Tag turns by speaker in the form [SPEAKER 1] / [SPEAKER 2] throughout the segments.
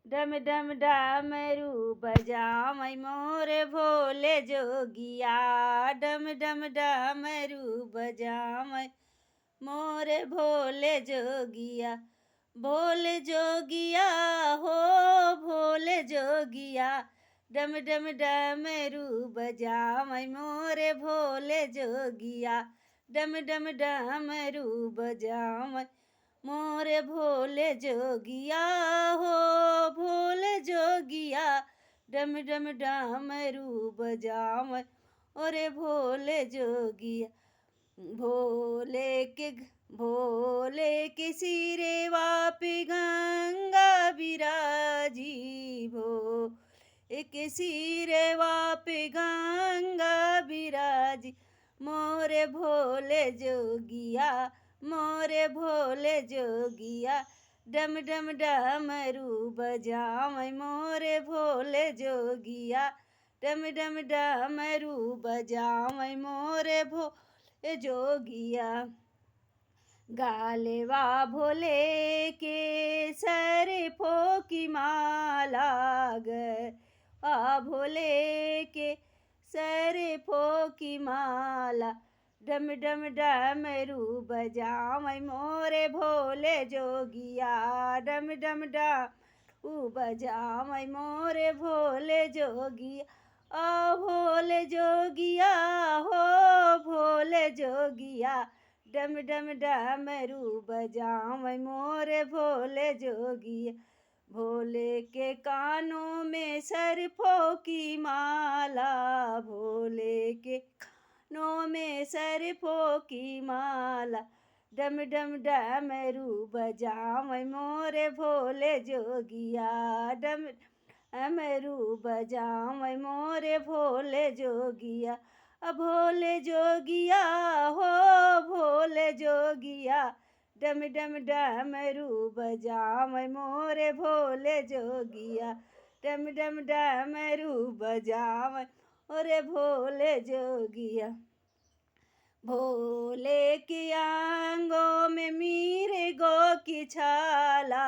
[SPEAKER 1] डम डम डमरू बजावै मोरे भोले जोगिया। डम डम डमरू बजावै मोरे भोले जोगिया। भोले जोगिया हो भोले जोगिया। डम डम डमरू बजावै मोरे भोले जोगिया। डम डम डमरू बजावै मोरे भोले जोगिया हो भोले जोगिया। डम डम डमरू बजावै ओरे भोले जोगिया। भोले के सिरे वापि गंगा बिराजी। भोले के सिरे वापि गंगा बिराजी। मोरे भोले जोगिया मोरे भोले जोगिया। डम डम डमरू बजावै मोरे भोले जोगिया। डम डम डमरू बजावै मोरे भोले जोगिया। गालेवा भोले के सरफों की माला भोले के सरफों की माला। डम डम डमरू बजावै मोरे भोले जोगिया। डम डम डमरू बजावै मोरे भोले जोगिया। भोले जोगिया हो भोले जोगिया। डम डम डमरू बजावै मोरे भोले जोगिया। भोले के कानों में सरफों की माला। भोले के नो में सरफों की माला। डम डम डमरू बजावै मोरे भोले जोगिया। डम डमरू बजावै मोरे भोले जोगिया। भोले जोगिया हो भोले जोगिया। डम डम डमरू बजावै मोरे भोले जोगिया। डम डम डमरू बजावै ओरे भोले जोगिया। भोले की आंगों में मिर्गों की छाला।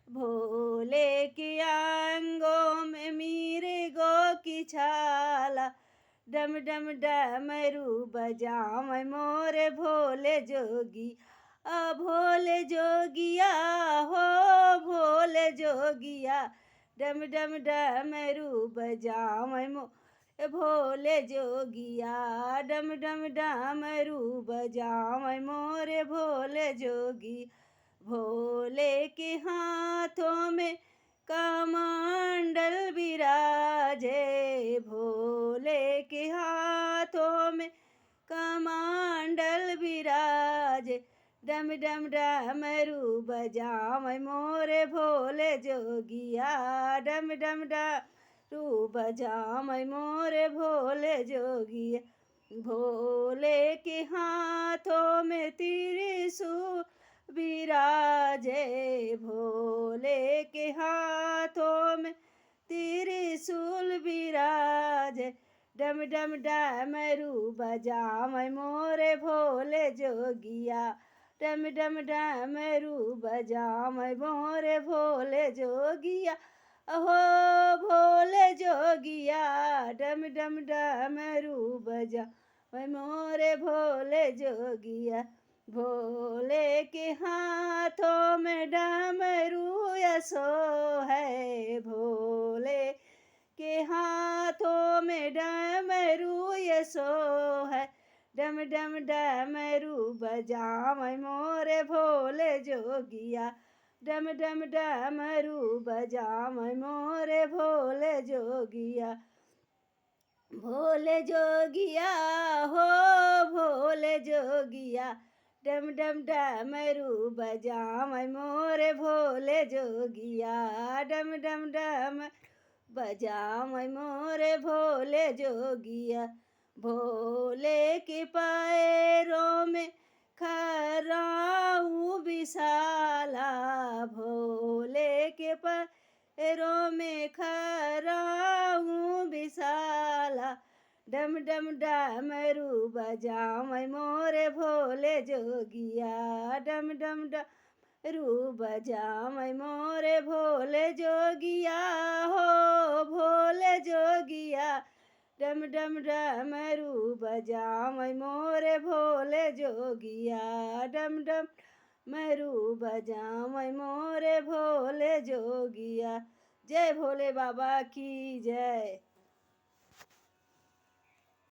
[SPEAKER 1] भोले की आंगों में मिर्गों की छाला। डम डम डमरू बजावै मोरे भोले जोगी। भोले जोगिया हो भोले जोगिया। डम डम डमरू बजावै भोले जोगिया। डम डम डमरू बजावै मोरे भोले जोगी। भोले के हाथों में कमंडल बिराजे। भोले के हाथों में कमंडल बिराजे। डम डम डमरू बजावै मोरे भोले जोगिया। डम डम डमरू बजावै मोरे भोले जोगिया। भोले के हाथों में त्रिशूल बिराजे। भोले के हाथों में त्रिशूल बिराजे। डम डम डमरू बजावै मोरे भोले जोगिया। डम डम डमरू बजावै मोरे भोले जोगिया। हो भोले जोगिया। डम डम डमरू बजावै मोरे भोले जोगिया। भोले के हाथों में डमरू यसो है। भोले के हाथों में डमरू यसो है। डम डम डमरू बजावै मोरे भोले जोगिया। डम डम डमरू बजावै मोरे भोले जोगिया। भोले जोगिया हो भोले जोगिया। डम डम डमरू बजावै मोरे भोले जोगिया। डम डम डम बजावै मोरे भोले जोगिया। भोले के पैरों में खराऊं विशाला। भोले के पैरों में खराऊं विशाला। डम डम डमरू बजावै मोरे भोले जोगिया। डम डम डमरू बजावै मोरे भोले जोगिया। डम डम डमरू बजावै मोरे भोले जोगिया, डम डम मरू बजावै मोरे भोले जोगिया। जय भोले बाबा की जय।